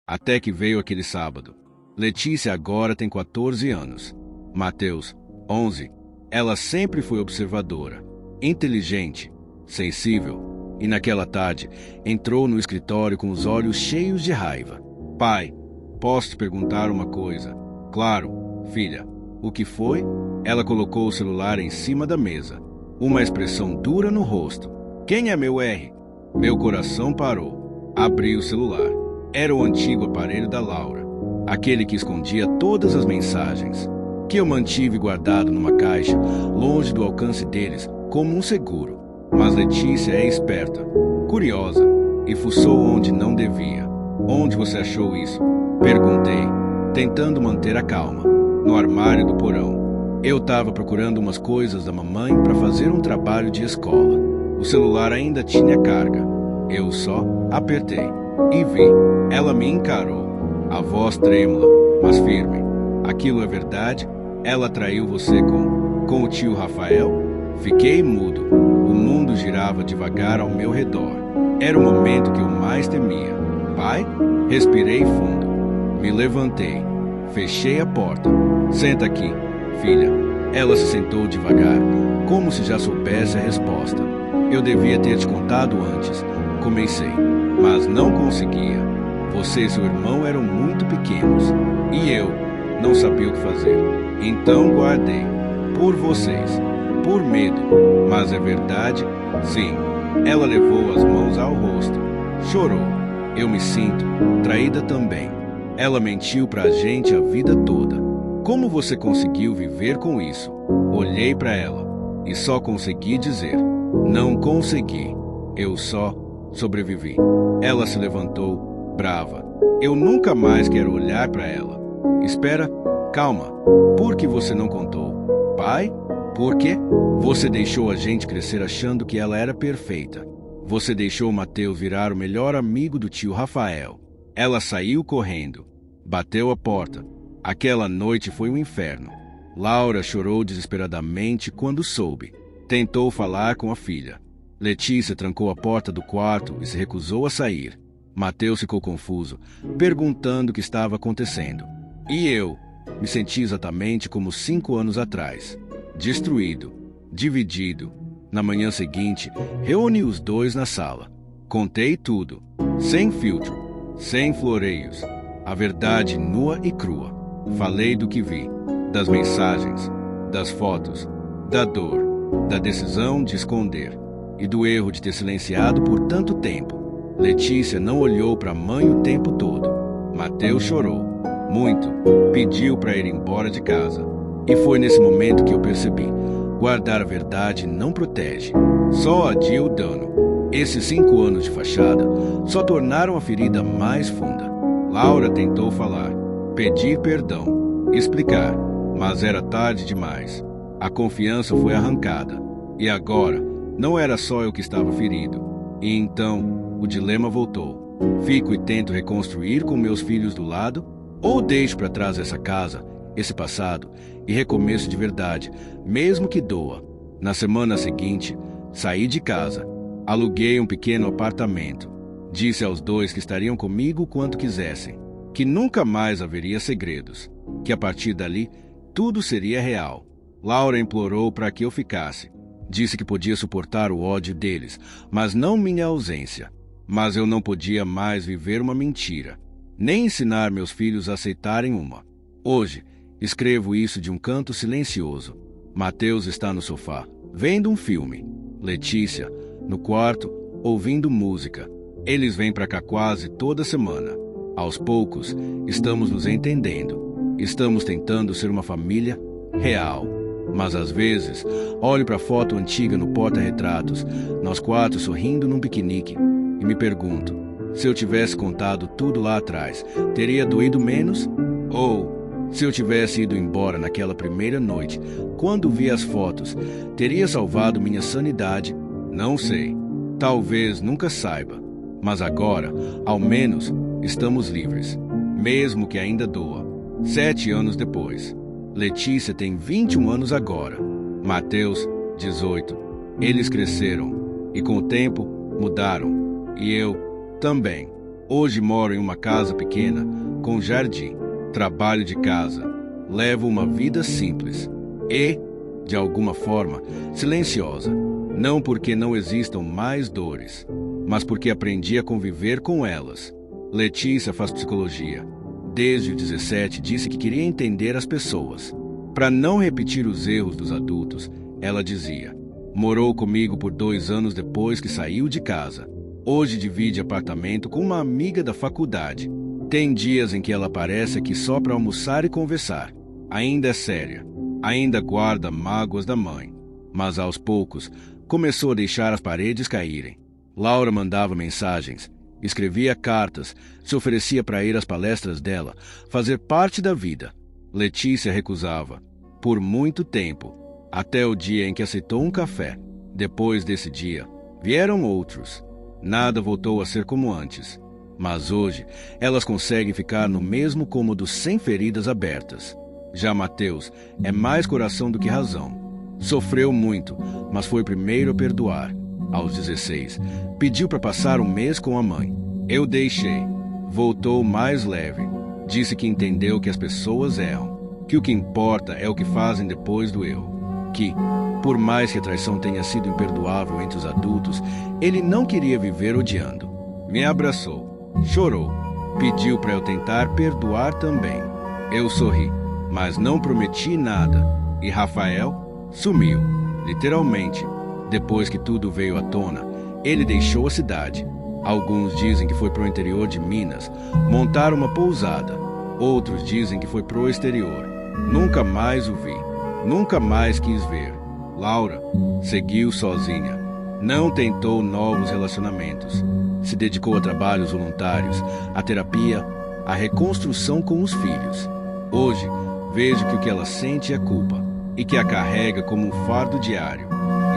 Até que veio aquele sábado. Letícia agora tem 14 anos. Mateus, 11. Ela sempre foi observadora, inteligente, sensível, e naquela tarde entrou no escritório com os olhos cheios de raiva. Pai, posso te perguntar uma coisa? Claro, filha. O que foi? Ela colocou o celular em cima da mesa, uma expressão dura no rosto. Quem é meu R? Meu coração parou. Abri o celular. Era o antigo aparelho da Laura, aquele que escondia todas as mensagens, que eu mantive guardado numa caixa, longe do alcance deles, como um seguro. Mas Letícia é esperta, curiosa, e fuçou onde não devia. Onde você achou isso? Perguntei, tentando manter a calma. No armário do porão. Eu estava procurando umas coisas da mamãe para fazer um trabalho de escola. O celular ainda tinha carga. Eu só apertei e vi. Ela me encarou, a voz trêmula, mas firme. Aquilo é verdade? Ela traiu você com o tio Rafael? Fiquei mudo. O mundo girava devagar ao meu redor. Era o momento que eu mais temia. Pai? Respirei fundo. Me levantei. Fechei a porta. Senta aqui, filha. Ela se sentou devagar, como se já soubesse a resposta. Eu devia ter te contado antes. Comecei, mas não conseguia. Você e seu irmão eram muito pequenos, e eu não sabia o que fazer. Então guardei. Por vocês. Por medo. Mas é verdade? Sim. Ela levou as mãos ao rosto. Chorou. Eu me sinto traída também. Ela mentiu pra gente a vida toda. Como você conseguiu viver com isso? Olhei pra ela e só consegui dizer: não consegui. Eu só sobrevivi. Ela se levantou, brava. Eu nunca mais quero olhar pra ela. Espera, calma. Por que você não contou? Pai? Por quê? Você deixou a gente crescer achando que ela era perfeita. Você deixou o Mateus virar o melhor amigo do tio Rafael. Ela saiu correndo. Bateu a porta. Aquela noite foi um inferno. Laura chorou desesperadamente quando soube. Tentou falar com a filha. Letícia trancou a porta do quarto e se recusou a sair. Mateus ficou confuso, perguntando o que estava acontecendo. E eu me senti exatamente como 5 anos atrás. Destruído, dividido. Na manhã seguinte, reuni os dois na sala. Contei tudo, sem filtro, sem floreios. A verdade nua e crua. Falei do que vi, das mensagens, das fotos, da dor, da decisão de esconder e do erro de ter silenciado por tanto tempo. Letícia não olhou para a mãe o tempo todo. Mateus chorou, muito, pediu para ir embora de casa. E foi nesse momento que eu percebi: guardar a verdade não protege, só adia o dano. Esses 5 anos de fachada só tornaram a ferida mais funda. Laura tentou falar, pedir perdão, explicar, mas era tarde demais. A confiança foi arrancada. E agora, não era só eu que estava ferido. E então, o dilema voltou. Fico e tento reconstruir com meus filhos do lado, ou deixo para trás essa casa, esse passado, e recomeço de verdade, mesmo que doa. Na semana seguinte, saí de casa. Aluguei um pequeno apartamento. Disse aos dois que estariam comigo quanto quisessem, que nunca mais haveria segredos, que a partir dali tudo seria real. Laura implorou para que eu ficasse. Disse que podia suportar o ódio deles, mas não minha ausência. Mas eu não podia mais viver uma mentira, nem ensinar meus filhos a aceitarem uma. Hoje, escrevo isso de um canto silencioso. Mateus está no sofá, vendo um filme. Letícia, no quarto, ouvindo música. Eles vêm para cá quase toda semana. Aos poucos, estamos nos entendendo. Estamos tentando ser uma família real. Mas às vezes, olho para a foto antiga no porta-retratos, nós 4 sorrindo num piquenique, e me pergunto: se eu tivesse contado tudo lá atrás, teria doído menos? Ou, se eu tivesse ido embora naquela primeira noite, quando vi as fotos, teria salvado minha sanidade? Não sei. Talvez nunca saiba. Mas agora, ao menos, estamos livres, mesmo que ainda doa. 7 anos depois. Letícia tem 21 anos agora. Mateus, 18. Eles cresceram e com o tempo mudaram. E eu também. Hoje moro em uma casa pequena, com jardim, trabalho de casa, levo uma vida simples e, de alguma forma, silenciosa. Não porque não existam mais dores, mas porque aprendi a conviver com elas. Letícia faz psicologia. Desde os 17 disse que queria entender as pessoas. Para não repetir os erros dos adultos, ela dizia: morou comigo por 2 anos depois que saiu de casa. Hoje divide apartamento com uma amiga da faculdade. Tem dias em que ela aparece aqui só para almoçar e conversar. Ainda é séria. Ainda guarda mágoas da mãe. Mas aos poucos, começou a deixar as paredes caírem. Laura mandava mensagens, escrevia cartas, se oferecia para ir às palestras dela, fazer parte da vida. Letícia recusava. Por muito tempo, até o dia em que aceitou um café. Depois desse dia, vieram outros. Nada voltou a ser como antes. Mas hoje, elas conseguem ficar no mesmo cômodo sem feridas abertas. Já Mateus é mais coração do que razão. Sofreu muito, mas foi o primeiro a perdoar. Aos 16, pediu para passar um mês com a mãe. Eu deixei. Voltou mais leve. Disse que entendeu que as pessoas erram, que o que importa é o que fazem depois do erro. Que, por mais que a traição tenha sido imperdoável entre os adultos, ele não queria viver odiando. Me abraçou, chorou, pediu para eu tentar perdoar também. Eu sorri, mas não prometi nada. E Rafael sumiu, literalmente. Depois que tudo veio à tona, ele deixou a cidade. Alguns dizem que foi para o interior de Minas, montar uma pousada. Outros dizem que foi para o exterior. Nunca mais o vi. Nunca mais quis ver. Laura seguiu sozinha. Não tentou novos relacionamentos. Se dedicou a trabalhos voluntários, à terapia, à reconstrução com os filhos. Hoje, vejo que o que ela sente é culpa e que a carrega como um fardo diário.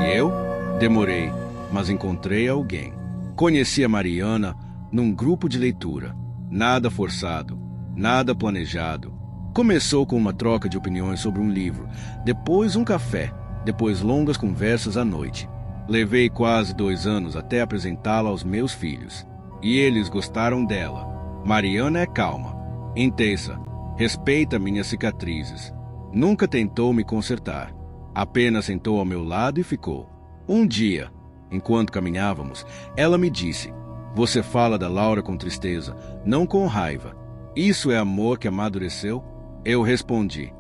E eu? Demorei, mas encontrei alguém. Conheci a Mariana num grupo de leitura. Nada forçado, nada planejado. Começou com uma troca de opiniões sobre um livro, depois um café, depois longas conversas à noite. Levei quase 2 anos até apresentá-la aos meus filhos. E eles gostaram dela. Mariana é calma, intensa, respeita minhas cicatrizes. Nunca tentou me consertar. Apenas sentou ao meu lado e ficou. Um dia, enquanto caminhávamos, ela me disse: você fala da Laura com tristeza, não com raiva. Isso é amor que amadureceu? Eu respondi: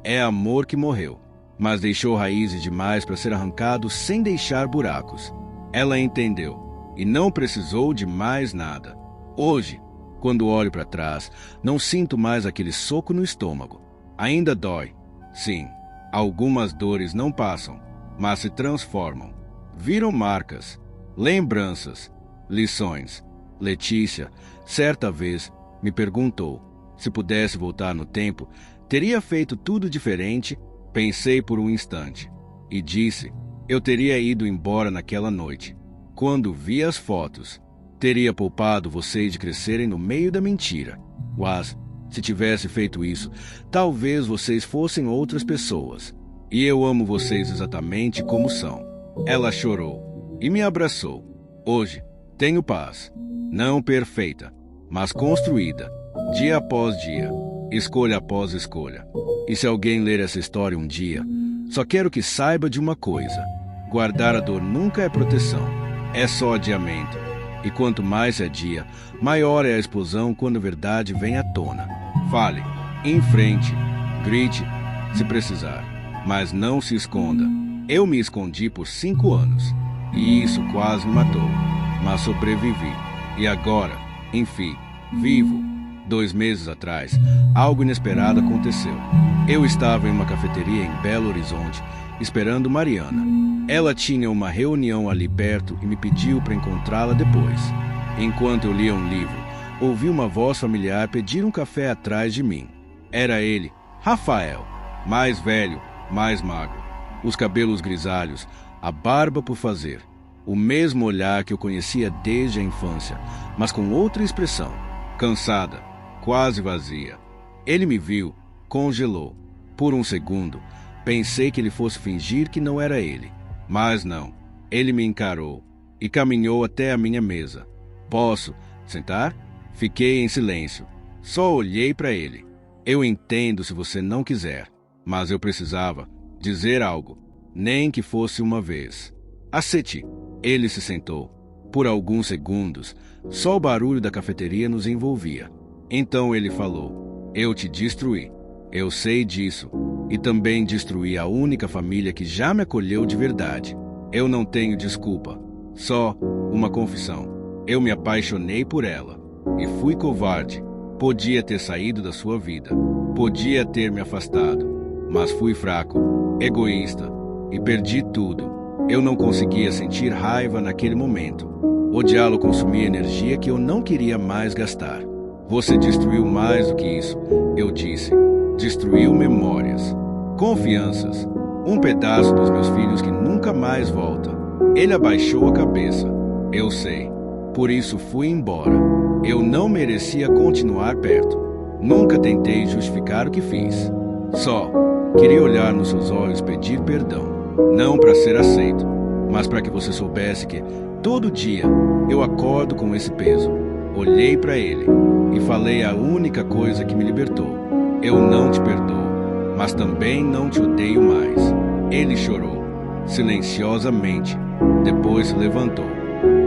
é amor que morreu, mas deixou raízes demais para ser arrancado sem deixar buracos. Ela entendeu e não precisou de mais nada. Hoje, quando olho para trás, não sinto mais aquele soco no estômago. Ainda dói. Sim, algumas dores não passam, mas se transformam. Viram marcas, lembranças, lições. Letícia, certa vez, me perguntou: se pudesse voltar no tempo, teria feito tudo diferente? Pensei por um instante e disse: eu teria ido embora naquela noite. Quando vi as fotos, teria poupado vocês de crescerem no meio da mentira. Mas, se tivesse feito isso, talvez vocês fossem outras pessoas. E eu amo vocês exatamente como são. Ela chorou e me abraçou. Hoje, tenho paz. Não perfeita, mas construída, dia após dia, escolha após escolha. E se alguém ler essa história um dia, só quero que saiba de uma coisa: guardar a dor nunca é proteção, é só adiamento. E quanto mais se adia, maior é a explosão quando a verdade vem à tona. Fale, enfrente, grite, se precisar, mas não se esconda. Eu me escondi por 5 anos, e isso quase me matou, mas sobrevivi. E agora, enfim, vivo. 2 meses atrás, algo inesperado aconteceu. Eu estava em uma cafeteria em Belo Horizonte, esperando Mariana. Ela tinha uma reunião ali perto e me pediu para encontrá-la depois. Enquanto eu lia um livro, ouvi uma voz familiar pedir um café atrás de mim. Era ele, Rafael, mais velho, mais magro, os cabelos grisalhos, a barba por fazer, o mesmo olhar que eu conhecia desde a infância, mas com outra expressão, cansada, quase vazia. Ele me viu, congelou. Por um segundo, pensei que ele fosse fingir que não era ele, mas não. Ele me encarou e caminhou até a minha mesa. Posso sentar? Fiquei em silêncio. Só olhei para ele. Eu entendo se você não quiser, mas eu precisava dizer algo, nem que fosse uma vez. Aceite. Ele se sentou. Por alguns segundos, só o barulho da cafeteria nos envolvia. Então ele falou: eu te destruí. Eu sei disso. E também destruí a única família que já me acolheu de verdade. Eu não tenho desculpa. Só uma confissão. Eu me apaixonei por ela. E fui covarde. Podia ter saído da sua vida. Podia ter me afastado. Mas fui fraco, egoísta. E perdi tudo. Eu não conseguia sentir raiva naquele momento. Odiá-lo consumia energia que eu não queria mais gastar. Você destruiu mais do que isso, eu disse. Destruiu memórias, confianças, um pedaço dos meus filhos que nunca mais volta. Ele abaixou a cabeça. Eu sei. Por isso fui embora. Eu não merecia continuar perto. Nunca tentei justificar o que fiz. Só queria olhar nos seus olhos e pedir perdão. Não para ser aceito, mas para que você soubesse que, todo dia, eu acordo com esse peso. Olhei para ele e falei a única coisa que me libertou. Eu não te perdoo, mas também não te odeio mais. Ele chorou, silenciosamente. Depois se levantou,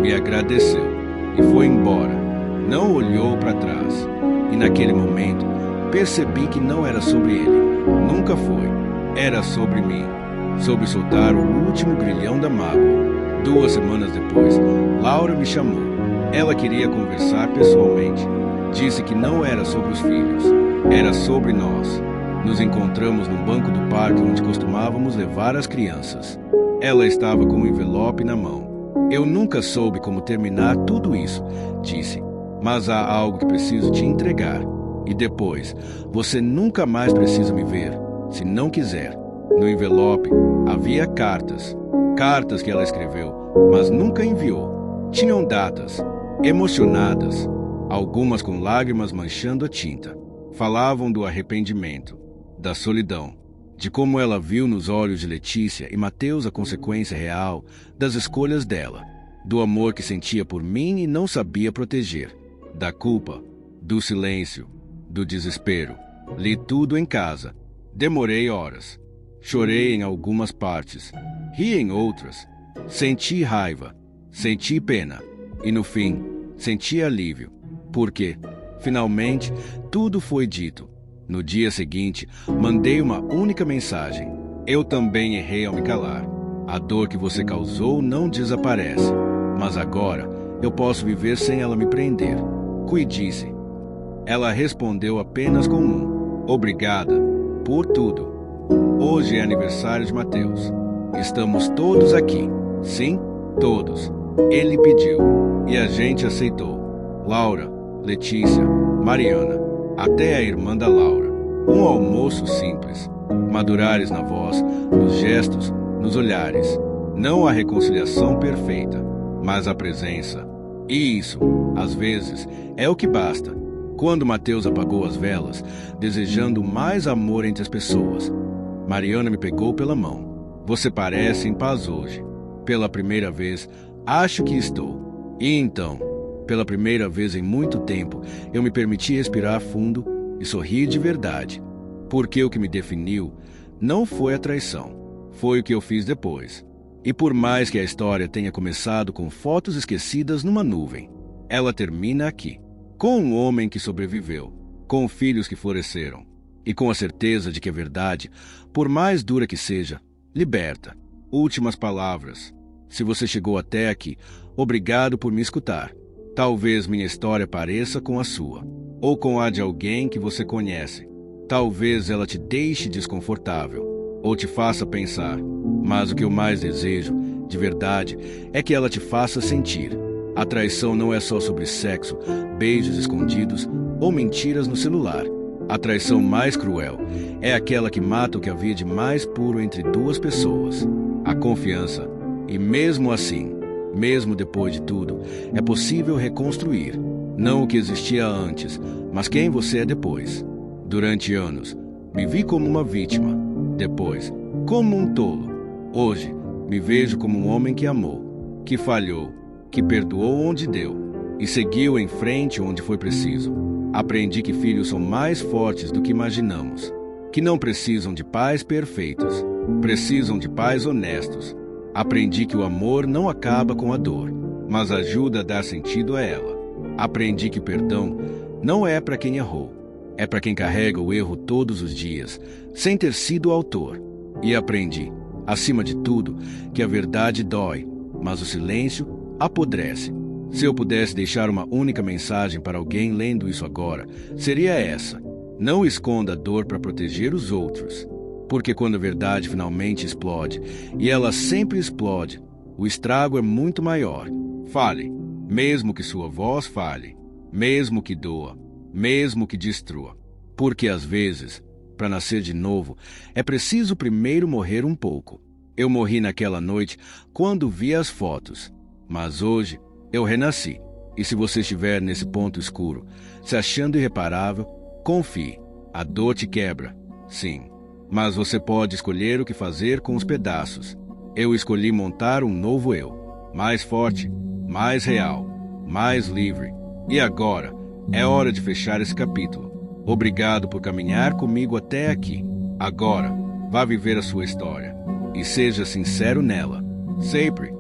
me agradeceu e foi embora. Não olhou para trás. E naquele momento, percebi que não era sobre ele. Nunca foi. Era sobre mim. Sobre soltar o último grilhão da mágoa. 2 semanas depois, Laura me chamou. Ela queria conversar pessoalmente. Disse que não era sobre os filhos. Era sobre nós. Nos encontramos num banco do parque onde costumávamos levar as crianças. Ela estava com um envelope na mão. Eu nunca soube como terminar tudo isso, disse. Mas há algo que preciso te entregar. E depois, você nunca mais precisa me ver, se não quiser. No envelope havia cartas. Cartas que ela escreveu, mas nunca enviou. Tinham datas, emocionadas, algumas com lágrimas manchando a tinta. Falavam do arrependimento, da solidão, de como ela viu nos olhos de Letícia e Mateus a consequência real das escolhas dela, do amor que sentia por mim e não sabia proteger, da culpa, do silêncio, do desespero. Li tudo em casa. Demorei horas. Chorei em algumas partes, ri em outras, senti raiva, senti pena e, no fim, senti alívio, porque, finalmente, tudo foi dito. No dia seguinte, mandei uma única mensagem. Eu também errei ao me calar. A dor que você causou não desaparece, mas agora eu posso viver sem ela me prender. Cuide-se. Ela respondeu apenas com um: obrigada por tudo. Hoje é aniversário de Mateus. Estamos todos aqui. Sim, todos. Ele pediu e a gente aceitou. Laura, Letícia, Mariana, até a irmã da Laura. Um almoço simples. Madurares na voz, nos gestos, nos olhares. Não a reconciliação perfeita, mas a presença. E isso, às vezes, é o que basta. Quando Mateus apagou as velas, desejando mais amor entre as pessoas, Mariana me pegou pela mão. Você parece em paz hoje. Pela primeira vez, acho que estou. E então, pela primeira vez em muito tempo, eu me permiti respirar fundo e sorrir de verdade. Porque o que me definiu não foi a traição, foi o que eu fiz depois. E por mais que a história tenha começado com fotos esquecidas numa nuvem, ela termina aqui, com um homem que sobreviveu, com filhos que floresceram. E com a certeza de que a verdade, por mais dura que seja, liberta. Últimas palavras. Se você chegou até aqui, obrigado por me escutar. Talvez minha história pareça com a sua, ou com a de alguém que você conhece. Talvez ela te deixe desconfortável, ou te faça pensar. Mas o que eu mais desejo, de verdade, é que ela te faça sentir. A traição não é só sobre sexo, beijos escondidos ou mentiras no celular. A traição mais cruel é aquela que mata o que havia de mais puro entre duas pessoas, a confiança. E mesmo assim, mesmo depois de tudo, é possível reconstruir, não o que existia antes, mas quem você é depois. Durante anos, me vi como uma vítima, depois, como um tolo. Hoje, me vejo como um homem que amou, que falhou, que perdoou onde deu. e seguiu em frente onde foi preciso. Aprendi que filhos são mais fortes do que imaginamos, que não precisam de pais perfeitos, precisam de pais honestos. Aprendi que o amor não acaba com a dor, mas ajuda a dar sentido a ela. Aprendi que perdão não é para quem errou, é para quem carrega o erro todos os dias, sem ter sido o autor. E aprendi, acima de tudo, que a verdade dói, mas o silêncio apodrece. Se eu pudesse deixar uma única mensagem para alguém lendo isso agora, seria essa: não esconda a dor para proteger os outros. Porque quando a verdade finalmente explode, e ela sempre explode, o estrago é muito maior. Fale, mesmo que sua voz fale, mesmo que doa, mesmo que destrua. Porque às vezes, para nascer de novo, é preciso primeiro morrer um pouco. Eu morri naquela noite quando vi as fotos, mas hoje eu renasci. E se você estiver nesse ponto escuro, se achando irreparável, confie. A dor te quebra, sim. Mas você pode escolher o que fazer com os pedaços. Eu escolhi montar um novo eu. Mais forte, mais real, mais livre. E agora, é hora de fechar esse capítulo. Obrigado por caminhar comigo até aqui. Agora, vá viver a sua história. E seja sincero nela. Sempre.